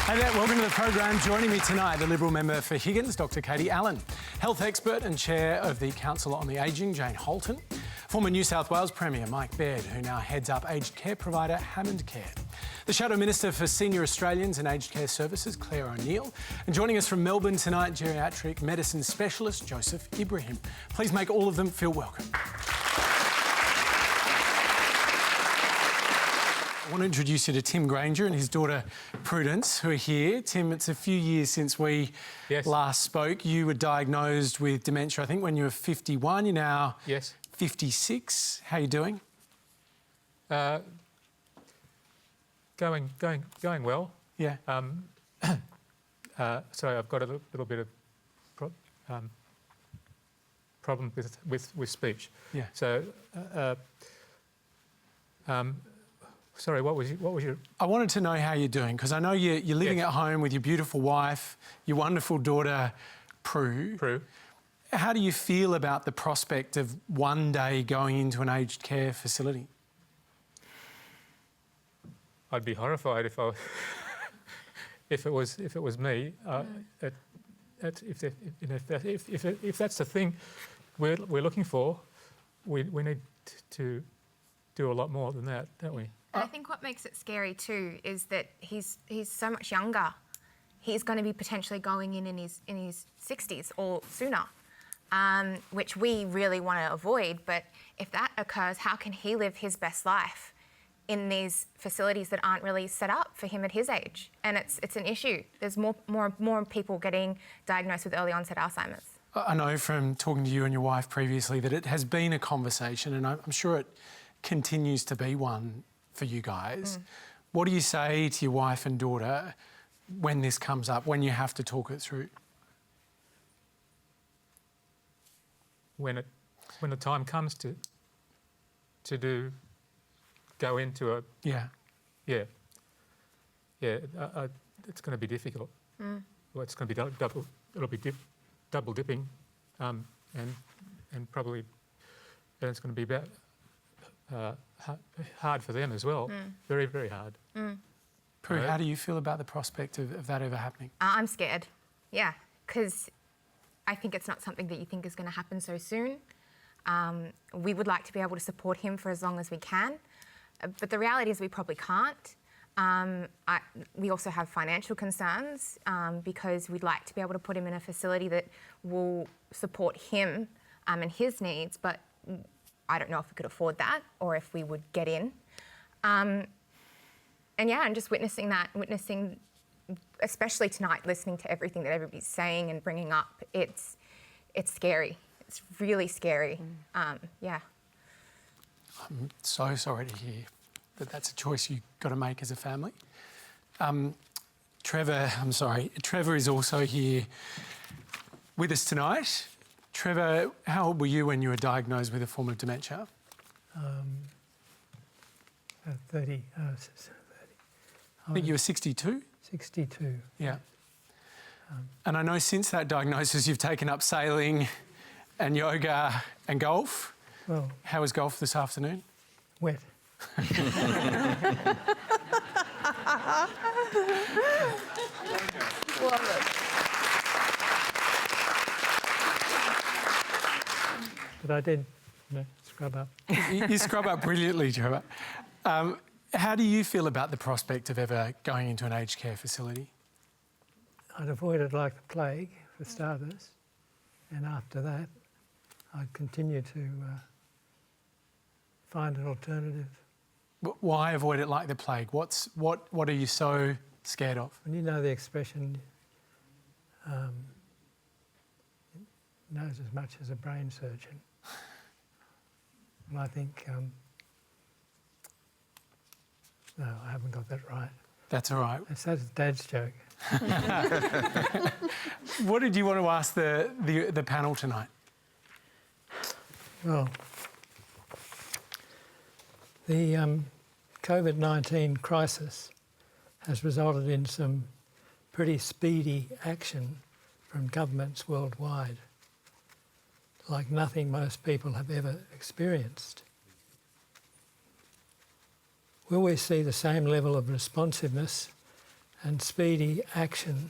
Hey there, welcome to the program. Joining me tonight, the Liberal member for Higgins, Dr Katie Allen, health expert and chair of the Council on the Ageing, Jane Halton, former New South Wales Premier Mike Baird, who now heads up aged care provider HammondCare, the Shadow Minister for Senior Australians and Aged Care Services, Clare O'Neill, and joining us from Melbourne tonight, geriatric medicine specialist Joseph Ibrahim. Please make all of them feel welcome. I want to introduce you to Tim Granger and his daughter Prudence, who are here. Tim, it's a few years since we last spoke. You were diagnosed with dementia, I think, when you were 51. You're now 56. How are you doing? Going well. Yeah. So I've got a little bit of problem with speech. Yeah. So, sorry, what was your? I wanted to know how you're doing, because I know you're living at home with your beautiful wife, your wonderful daughter, Prue. How do you feel about the prospect of one day going into an aged care facility? I'd be horrified if it was me. If that's the thing we're looking for, we need to do a lot more than that, don't we? I think what makes it scary too is that he's so much younger. He's going to be potentially going in his 60s or sooner, which we really want to avoid. But if that occurs, how can he live his best life in these facilities that aren't really set up for him at his age? And it's an issue. There's more people getting diagnosed with early onset Alzheimer's. I know from talking to you and your wife previously that it has been a conversation, and I'm sure it continues to be one for you guys. What do you say to your wife and daughter when this comes up, when you have to talk it through? When the time comes to go into a it's going to be difficult. Well, it's going to be double dipping, and probably it's going to be about hard for them as well. Very, very hard. Prue, how do you feel about the prospect of that ever happening? I'm scared, yeah, because I think it's not something that you think is going to happen so soon. We would like to be able to support him for as long as we can, but the reality is we probably can't. We also have financial concerns because we'd like to be able to put him in a facility that will support him and his needs, but I don't know if we could afford that or if we would get in. And just witnessing, especially tonight, listening to everything that everybody's saying and bringing up, it's scary. It's really scary. I'm so sorry to hear that that's a choice you've got to make as a family. Trevor is also here with us tonight. Trevor, how old were you when you were diagnosed with a form of dementia? 30. I think you were 62? 62. Yeah. And I know since that diagnosis you've taken up sailing and yoga and golf. Well, how was golf this afternoon? Wet. Love it. But I did scrub up. You scrub up brilliantly, Trevor. How do you feel about the prospect of ever going into an aged care facility? I'd avoid it like the plague, for starters, and after that, I'd continue to find an alternative. Why avoid it like the plague? What are you so scared of? When you know the expression, knows as much as a brain surgeon. And I think, no, I haven't got that right. That's all right. That's Dad's joke. What did you want to ask the panel tonight? Well, the COVID-19 crisis has resulted in some pretty speedy action from governments worldwide, like nothing most people have ever experienced. Will we see the same level of responsiveness and speedy action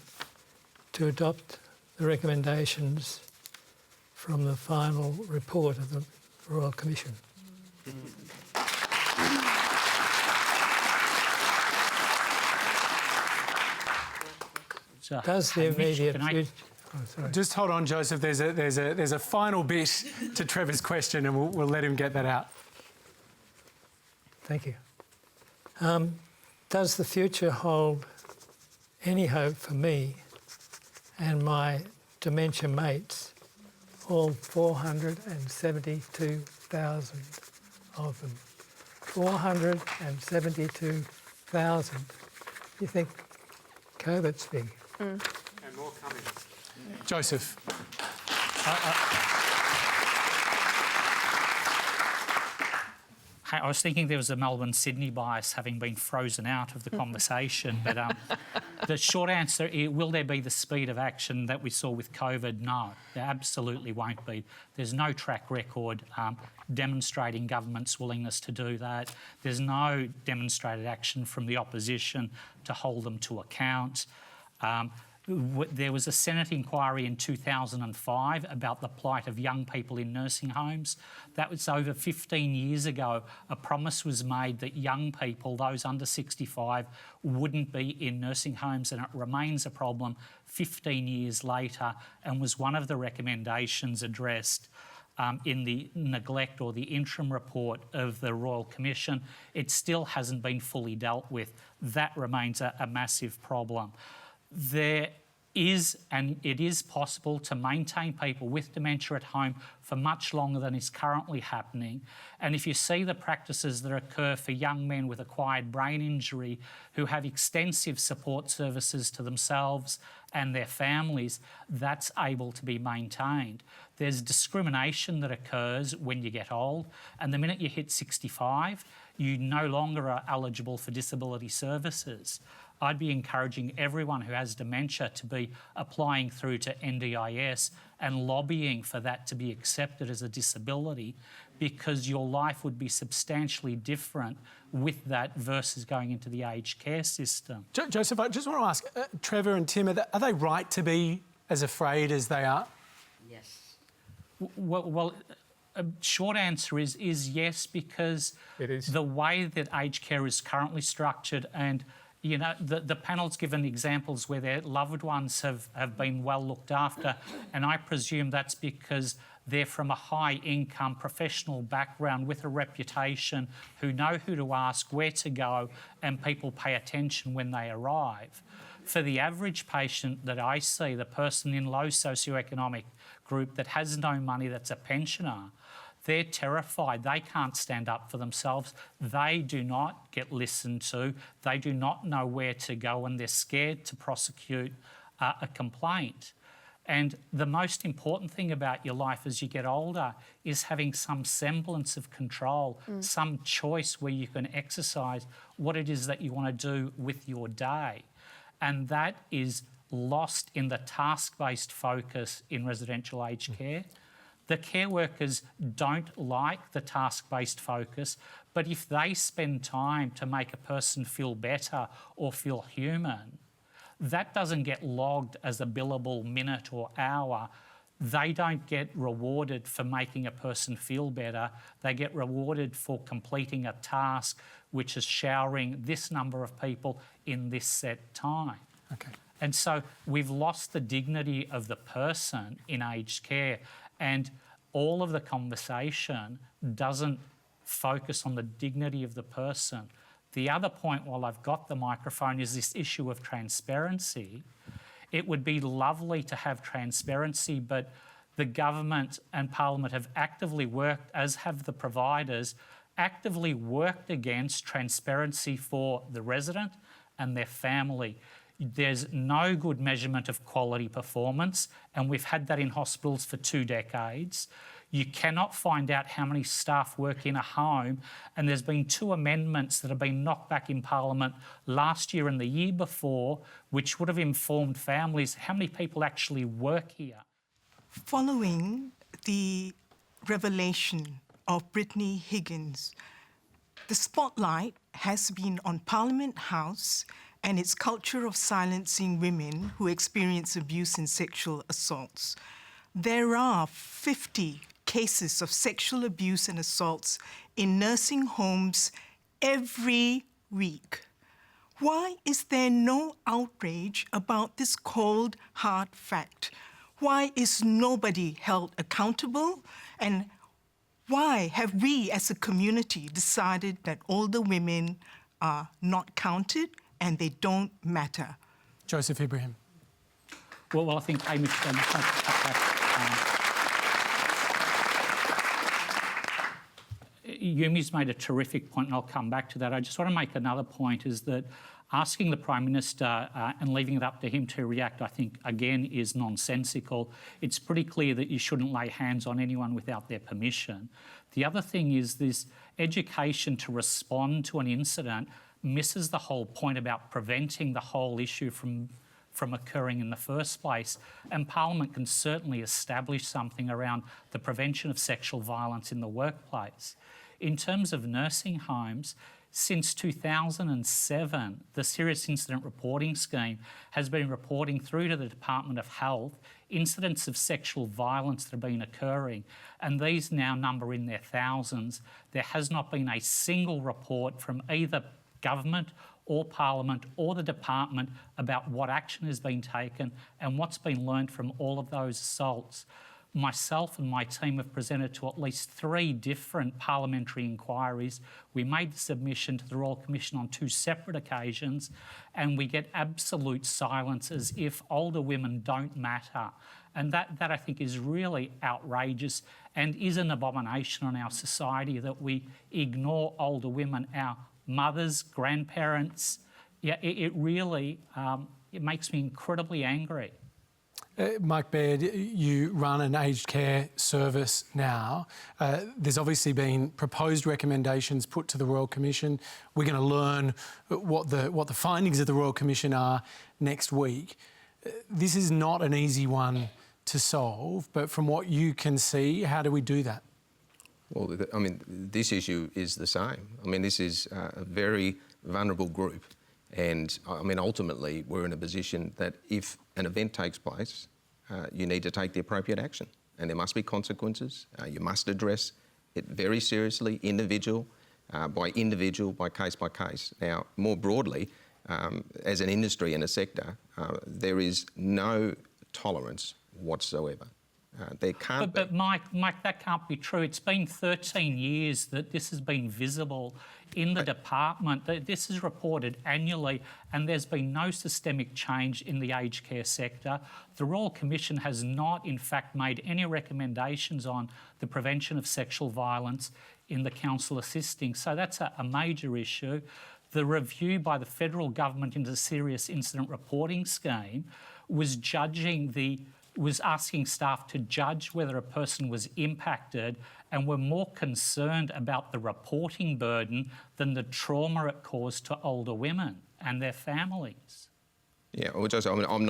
to adopt the recommendations from the final report of the Royal Commission. Does the immediate future... Oh, sorry. Just hold on, Joseph. There's a final bit to Trevor's question, and we'll let him get that out. Thank you. Does the future hold any hope for me and my dementia mates, all 472,000 of them? 472,000. You think COVID's big? And more coming. Joseph. I was thinking there was a Melbourne-Sydney bias having been frozen out of the conversation, but the short answer is, will there be the speed of action that we saw with COVID? No, there absolutely won't be. There's no track record demonstrating government's willingness to do that. There's no demonstrated action from the opposition to hold them to account. There was a Senate inquiry in 2005 about the plight of young people in nursing homes. That was over 15 years ago. A promise was made that young people, those under 65, wouldn't be in nursing homes, and it remains a problem 15 years later, and was one of the recommendations addressed in the neglect or the interim report of the Royal Commission. It still hasn't been fully dealt with. That remains a massive problem. There is, and it is possible to maintain people with dementia at home for much longer than is currently happening. And if you see the practices that occur for young men with acquired brain injury who have extensive support services to themselves and their families, that's able to be maintained. There's discrimination that occurs when you get old, and the minute you hit 65, you no longer are eligible for disability services. I'd be encouraging everyone who has dementia to be applying through to NDIS and lobbying for that to be accepted as a disability, because your life would be substantially different with that versus going into the aged care system. Joseph, I just want to ask, Trevor and Tim, are they right to be as afraid as they are? Yes. Well, a short answer is yes, because It is. the way that aged care is currently structured, and you know, the panel's given examples where their loved ones have been well looked after, and I presume that's because they're from a high-income professional background with a reputation, who know who to ask, where to go, and people pay attention when they arrive. For the average patient that I see, the person in low socioeconomic group that has no money, that's a pensioner, they're terrified. They can't stand up for themselves. They do not get listened to. They do not know where to go, and they're scared to prosecute a complaint. And the most important thing about your life as you get older is having some semblance of control, some choice where you can exercise what it is that you want to do with your day. And that is lost in the task-based focus in residential aged care. The care workers don't like the task-based focus, but if they spend time to make a person feel better or feel human, that doesn't get logged as a billable minute or hour. They don't get rewarded for making a person feel better. They get rewarded for completing a task, which is showering this number of people in this set time. Okay. And so we've lost the dignity of the person in aged care, and all of the conversation doesn't focus on the dignity of the person. The other point, while I've got the microphone, is this issue of transparency. It would be lovely to have transparency, but the government and Parliament have actively worked, as have the providers, actively worked against transparency for the resident and their family. There's no good measurement of quality performance, and we've had that in hospitals for 2 decades. You cannot find out how many staff work in a home, and there's been 2 amendments that have been knocked back in Parliament last year and the year before, which would have informed families how many people actually work here. Following the revelation of Brittany Higgins, the spotlight has been on Parliament House and its culture of silencing women who experience abuse and sexual assaults. There are 50 cases of sexual abuse and assaults in nursing homes every week. Why is there no outrage about this cold, hard fact? Why is nobody held accountable? And why have we as a community decided that older women are not counted and they don't matter? Joseph Ibrahim. Well, I think Hamish Yumi's made a terrific point, and I'll come back to that. I just want to make another point, is that asking the Prime Minister and leaving it up to him to react, I think, again, is nonsensical. It's pretty clear that you shouldn't lay hands on anyone without their permission. The other thing is this education to respond to an incident misses the whole point about preventing the whole issue from occurring in the first place. And Parliament can certainly establish something around the prevention of sexual violence in the workplace. In terms of nursing homes, since 2007, the Serious Incident Reporting Scheme has been reporting through to the Department of Health incidents of sexual violence that have been occurring, and these now number in their thousands. There has not been a single report from either government or Parliament or the department about what action has been taken and what's been learned from all of those assaults. Myself and my team have presented to at least 3 different parliamentary inquiries. We made the submission to the Royal Commission on 2 separate occasions, and we get absolute silence as if older women don't matter. And that I think is really outrageous and is an abomination on our society, that we ignore older women, our mothers, grandparents. Yeah, it really it makes me incredibly angry. Mike Baird, you run an aged care service now. There's obviously been proposed recommendations put to the Royal Commission. We're going to learn what the findings of the Royal Commission are next week. This is not an easy one to solve, but from what you can see, how do we do that? Well, I mean, this issue is the same. I mean, this is a very vulnerable group. And, I mean, ultimately, we're in a position that if an event takes place, you need to take the appropriate action. And there must be consequences. You must address it very seriously, individual, by case by case. Now, more broadly, as an industry and a sector, there is no tolerance whatsoever. There can't be. But Mike, that can't be true. It's been 13 years that this has been visible in the department. This is reported annually, and there's been no systemic change in the aged care sector. The Royal Commission has not, in fact, made any recommendations on the prevention of sexual violence in the council assisting. So that's a major issue. The review by the federal government into the Serious Incident Reporting Scheme was asking staff to judge whether a person was impacted, and were more concerned about the reporting burden than the trauma it caused to older women and their families. Yeah, well, Joseph, I mean, I'm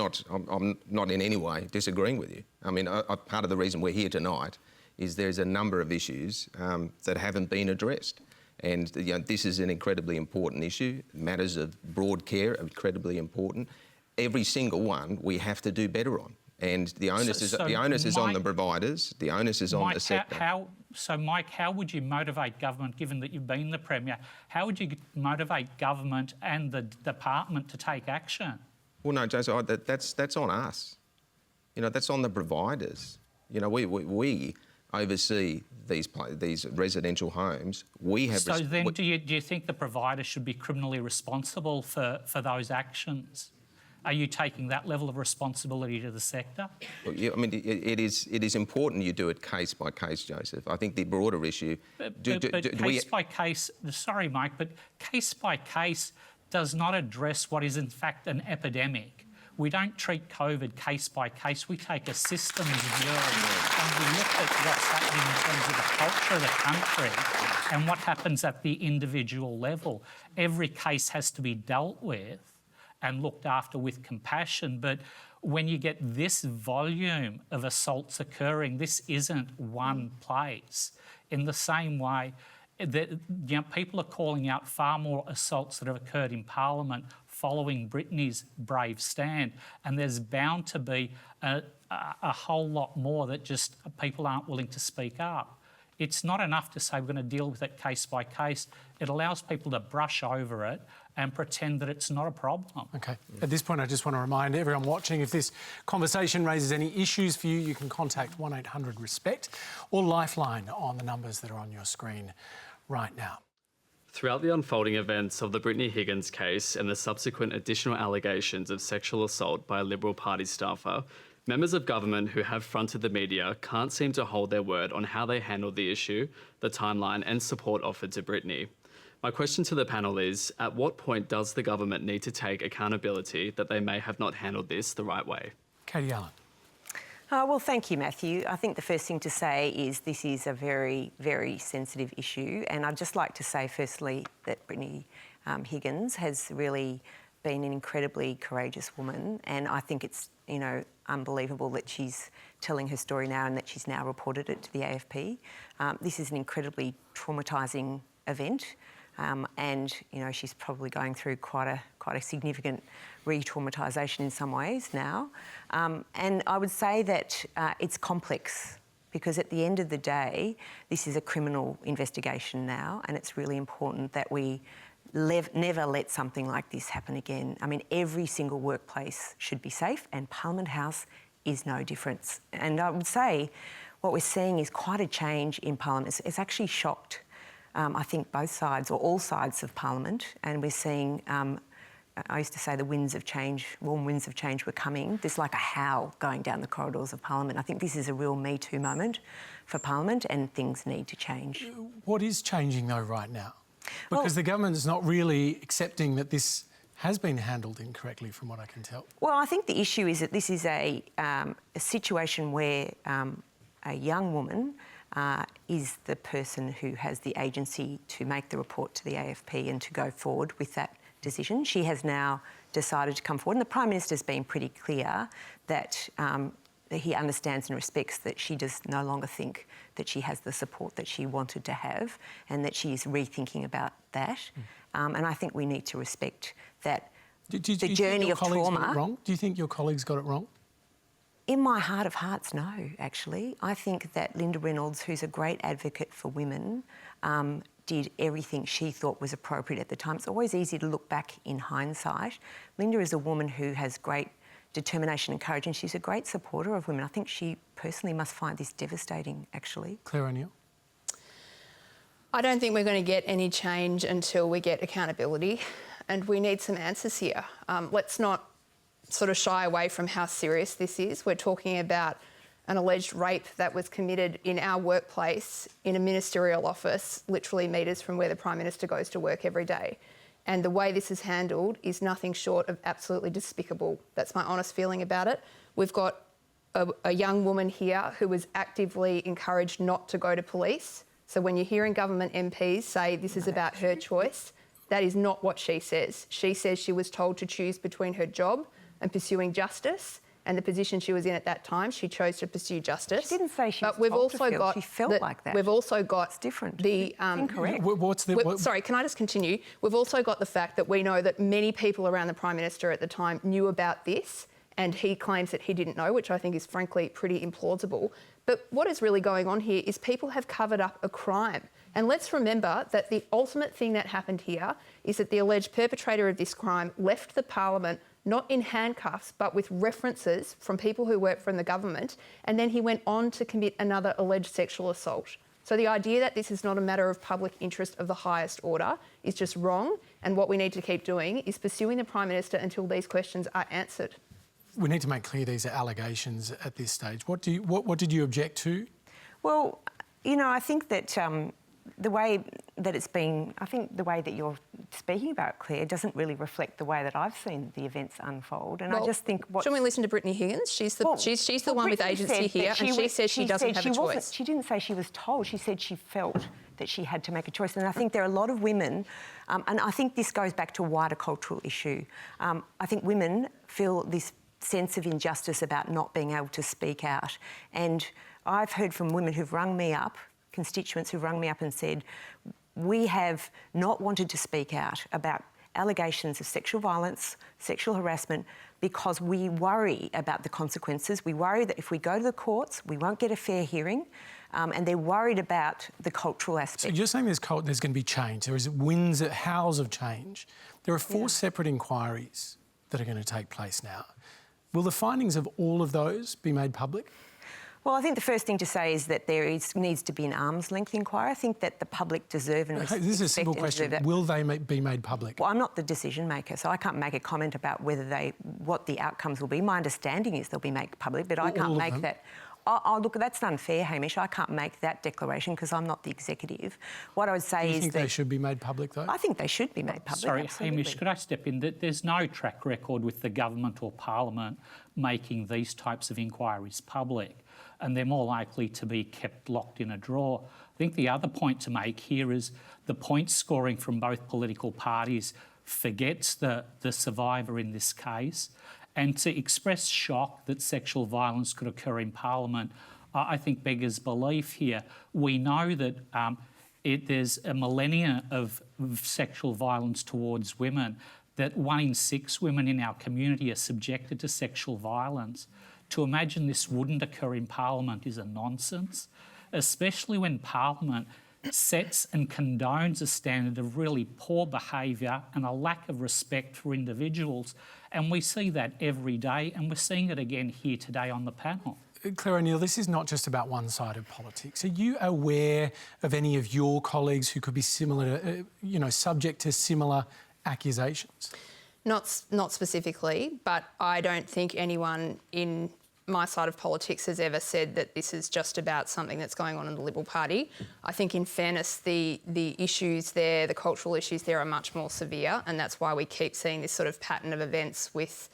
not in any way disagreeing with you. I mean, part of the reason we're here tonight is there's a number of issues that haven't been addressed. And you know, this is an incredibly important issue. Matters of broad care are incredibly important. Every single one we have to do better on. And the onus is on the providers. The onus is on the sector. Mike, how would you motivate government, given that you've been the Premier? How would you motivate government and the department to take action? Well, no, Joseph, that's on us. You know, that's on the providers. You know, we oversee these residential homes. We have. So then, do you think the provider should be criminally responsible for those actions? Are you taking that level of responsibility to the sector? Well, yeah, I mean, it is important you do it case by case, Joseph. I think the broader issue... case by case... Sorry, Mike, but case by case does not address what is in fact an epidemic. We don't treat COVID case by case. We take a systems view and we look at what's happening in terms of the culture of the country and what happens at the individual level. Every case has to be dealt with and looked after with compassion. But when you get this volume of assaults occurring, this isn't one place. In the same way that people are calling out far more assaults that have occurred in Parliament, following Brittany's brave stand, and there's bound to be a whole lot more that just people aren't willing to speak up. It's not enough to say we're going to deal with it case by case. It allows people to brush over it and pretend that it's not a problem. OK. At this point, I just want to remind everyone watching, if this conversation raises any issues for you, you can contact 1800 RESPECT or Lifeline on the numbers that are on your screen right now. Throughout the unfolding events of the Brittany Higgins case and the subsequent additional allegations of sexual assault by a Liberal Party staffer, members of government who have fronted the media can't seem to hold their word on how they handled the issue, the timeline and support offered to Brittany. My question to the panel is, at what point does the government need to take accountability that they may have not handled this the right way? Katie Allen. Well, thank you, Matthew. I think the first thing to say is this is a very, very sensitive issue, and I'd just like to say firstly that Brittany Higgins has really been an incredibly courageous woman, and I think it's, you know, unbelievable that she's telling her story now and that she's now reported it to the AFP. This is an incredibly traumatising event. And you know, she's probably going through quite a significant re-traumatisation in some ways now. And I would say that it's complex because at the end of the day, this is a criminal investigation now, and it's really important that we never let something like this happen again. I mean, every single workplace should be safe, and Parliament House is no different. And I would say what we're seeing is quite a change in Parliament. It's actually shocked I think both sides, or all sides of Parliament, and we're seeing, I used to say the winds of change, warm winds of change were coming. There's like a howl going down the corridors of Parliament. I think this is a real Me Too moment for Parliament, and things need to change. What is changing though right now? Because the government is not really accepting that this has been handled incorrectly, from what I can tell. Well, I think the issue is that this is a situation where a young woman is the person who has the agency to make the report to the AFP and to go forward with that decision. She has now decided to come forward, and the Prime Minister's been pretty clear that he understands and respects that she does no longer think that she has the support that she wanted to have, and that she is rethinking about that. And I think we need to respect that the journey of trauma. Do you think your colleagues got it wrong? In my heart of hearts, no, actually. I think that Linda Reynolds, who's a great advocate for women, did everything she thought was appropriate at the time. It's always easy to look back in hindsight. Linda is a woman who has great determination and courage, and she's a great supporter of women. I think she personally must find this devastating, actually. Clare O'Neill? I don't think we're going to get any change until we get accountability, and we need some answers here. Let's not sort of shy away from how serious this is. We're talking about an alleged rape that was committed in our workplace in a ministerial office, literally metres from where the Prime Minister goes to work every day. And the way this is handled is nothing short of absolutely despicable. That's my honest feeling about it. We've got a young woman here who was actively encouraged not to go to police. So when you're hearing government MPs say this is about her choice, that is not what she says. She says she was told to choose between her job and pursuing justice, and the position she was in at that time, she chose to pursue justice. She didn't say she was but we've told also to feel. got She felt like that. We've also got it's different. The incorrect. Sorry, can I just continue? We've also got the fact that we know that many people around the Prime Minister at the time knew about this, and he claims that he didn't know, which I think is frankly pretty implausible. But what is really going on here is people have covered up a crime. And let's remember that the ultimate thing that happened here is that the alleged perpetrator of this crime left the Parliament not in handcuffs, but with references from people who work for the government, and then he went on to commit another alleged sexual assault. So the idea that this is not a matter of public interest of the highest order is just wrong, and what we need to keep doing is pursuing the Prime Minister until these questions are answered. We need to make clear these are allegations at this stage. What did you object to? Well, you know, I think that the way that it's been, I think the way that you're speaking about, Claire, doesn't really reflect the way that I've seen the events unfold. And I just think shouldn't we listen to Brittany Higgins? She's the one with agency here, and she says she doesn't have a choice. She didn't say she was told. She said she felt that she had to make a choice. And I think there are a lot of women, and I think this goes back to a wider cultural issue. I think women feel this sense of injustice about not being able to speak out. And I've heard from women who've rung me up, constituents who've rung me up and said, we have not wanted to speak out about allegations of sexual violence, sexual harassment, because we worry about the consequences. We worry that if we go to the courts, we won't get a fair hearing, and they're worried about the cultural aspect. So you're saying there's going to be change. There is winds, howls of change. There are 4 separate inquiries that are going to take place now. Will the findings of all of those be made public? Well, I think the first thing to say is that needs to be an arm's length inquiry. I think that the public deserve and This is a simple question. Will they be made public? Well, I'm not the decision maker, so I can't make a comment about what the outcomes will be. My understanding is they'll be made public, but I can't make that. Oh, look, that's unfair, Hamish. I can't make that declaration because I'm not the executive. What I would say is that... Do you think they should be made public, though? I think they should be made public, Sorry, absolutely. Hamish, could I step in? There's no track record with the government or parliament making these types of inquiries public, and they're more likely to be kept locked in a drawer. I think the other point to make here is the point scoring from both political parties forgets the survivor in this case. And to express shock that sexual violence could occur in Parliament, I think beggars belief here. We know that there's a millennia of sexual violence towards women, that 1 in 6 women in our community are subjected to sexual violence. To imagine this wouldn't occur in Parliament is a nonsense, especially when Parliament sets and condones a standard of really poor behaviour and a lack of respect for individuals. And we see that every day, and we're seeing it again here today on the panel. Clare O'Neill, this is not just about one side of politics. Are you aware of any of your colleagues who could be similar, subject to similar accusations? Not specifically, but I don't think anyone in my side of politics has ever said that this is just about something that's going on in the Liberal Party. I think, in fairness, the issues there, the cultural issues there are much more severe, and that's why we keep seeing this sort of pattern of events with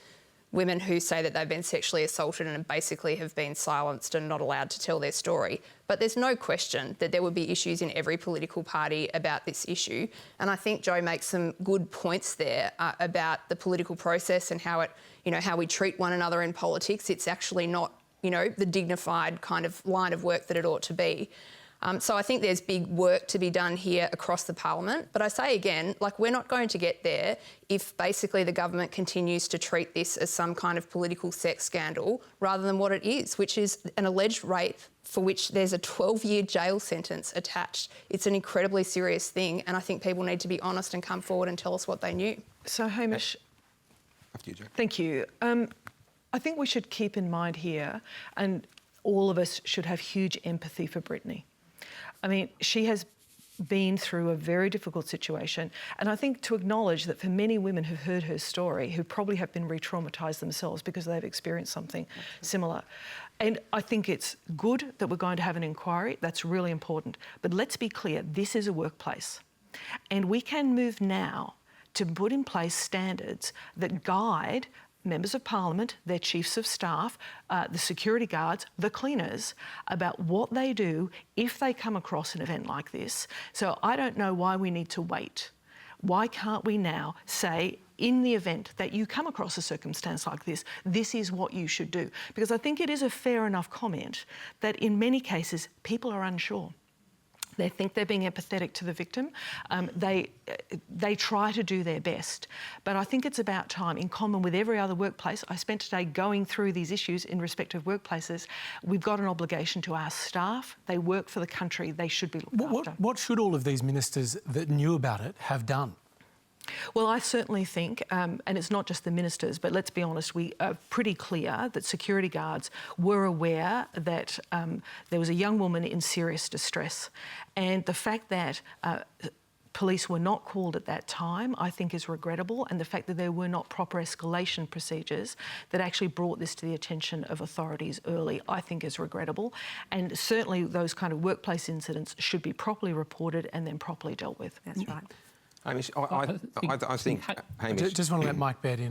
women who say that they've been sexually assaulted and basically have been silenced and not allowed to tell their story. But there's no question that there would be issues in every political party about this issue. And I think Joe makes some good points there about the political process and how we treat one another in politics. It's actually not, the dignified kind of line of work that it ought to be. So I think there's big work to be done here across the parliament. But I say again, we're not going to get there if basically the government continues to treat this as some kind of political sex scandal rather than what it is, which is an alleged rape for which there's a 12-year jail sentence attached. It's an incredibly serious thing, and I think people need to be honest and come forward and tell us what they knew. So, Hamish... After you, Jo. Thank you. I think we should keep in mind here, and all of us should have huge empathy for Brittany. I mean, she has been through a very difficult situation, and I think to acknowledge that for many women who've heard her story, who probably have been re-traumatised themselves because they've experienced something similar. And I think it's good that we're going to have an inquiry. That's really important. But let's be clear, this is a workplace, and we can move now to put in place standards that guide members of parliament, their chiefs of staff, the security guards, the cleaners, about what they do if they come across an event like this. So I don't know why we need to wait. Why can't we now say, in the event that you come across a circumstance like this, this is what you should do? Because I think it is a fair enough comment that in many cases people are unsure. They think they're being empathetic to the victim. They try to do their best. But I think it's about time, in common with every other workplace. I spent today going through these issues in respect of workplaces. We've got an obligation to our staff. They work for the country. They should be looked after. What should all of these ministers that knew about it have done? Well, I certainly think, and it's not just the ministers, but let's be honest, we are pretty clear that security guards were aware that there was a young woman in serious distress. And the fact that police were not called at that time, I think is regrettable, and the fact that there were not proper escalation procedures that actually brought this to the attention of authorities early, I think is regrettable. And certainly those kind of workplace incidents should be properly reported and then properly dealt with. That's right. Hamish, I think, Hamish... Just want to let Mike Baird in.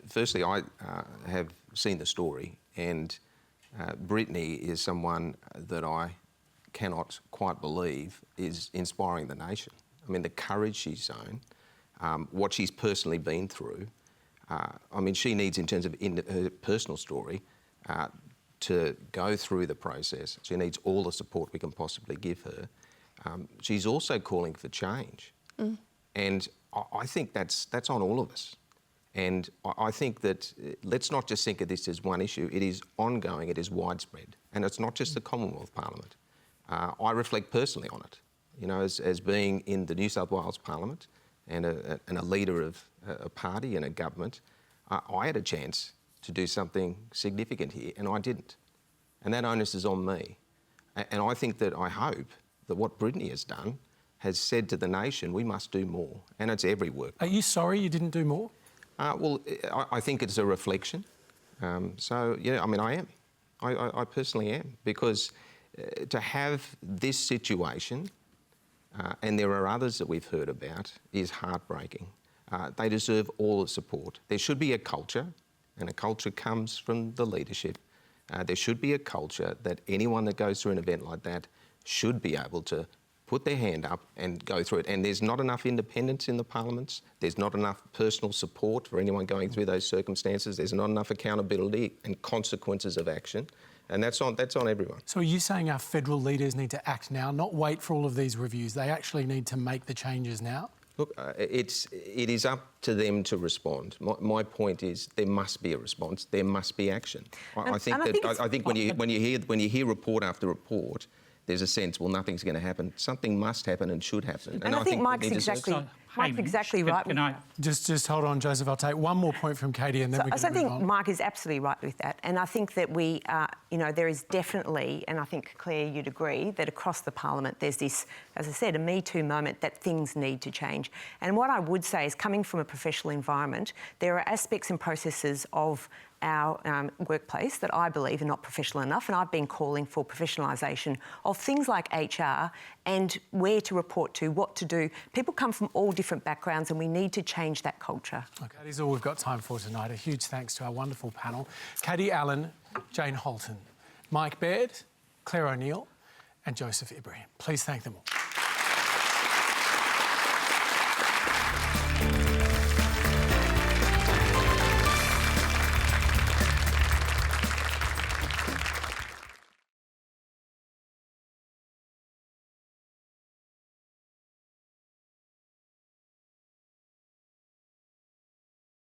Firstly, I have seen the story, and Brittany is someone that I cannot quite believe is inspiring the nation. I mean, the courage she's shown, what she's personally been through. She needs, in terms of her personal story, to go through the process. She needs all the support we can possibly give her. She's also calling for change. And I think that's on all of us. And I think that let's not just think of this as one issue. It is ongoing, it is widespread. And it's not just the Commonwealth Parliament. I reflect personally on it, you know, as being in the New South Wales Parliament and a leader of a party and a government. I had a chance to do something significant here and I didn't. And that onus is on me. And I think that I hope that what Brittany has done has said to the nation, we must do more. And it's every work. Are you sorry you didn't do more? Well, I think it's a reflection. So, yeah, I mean, I am. I personally am. Because to have this situation, and there are others that we've heard about, is heartbreaking. They deserve all the support. There should be a culture, and a culture comes from the leadership. There should be a culture that anyone that goes through an event like that should be able to put their hand up and go through it. And there's not enough independence in the parliaments. There's not enough personal support for anyone going through those circumstances. There's not enough accountability and consequences of action. And that's on everyone. So are you saying our federal leaders need to act now, not wait for all of these reviews? They actually need to make the changes now? Look, it is up to them to respond. My point is there must be a response. There must be action. I think when you hear report after report, there's a sense, well, nothing's going to happen. Something must happen and should happen. And I think Mike's exactly right. Can I just hold on, Joseph. I'll take one more point from Katie and then we can move on. I think Mike is absolutely right with that. And I think that we, there is definitely, and I think, Clare, you'd agree, that across the parliament there's this, as I said, a Me Too moment that things need to change. And what I would say is, coming from a professional environment, there are aspects and processes of our workplace that I believe are not professional enough, and I've been calling for professionalisation of things like HR and where to report to, what to do. People come from all different backgrounds and we need to change that culture. Okay, that is all we've got time for tonight. A huge thanks to our wonderful panel. Katie Allen, Jane Halton, Mike Baird, Clare O'Neill and Joseph Ibrahim. Please thank them all.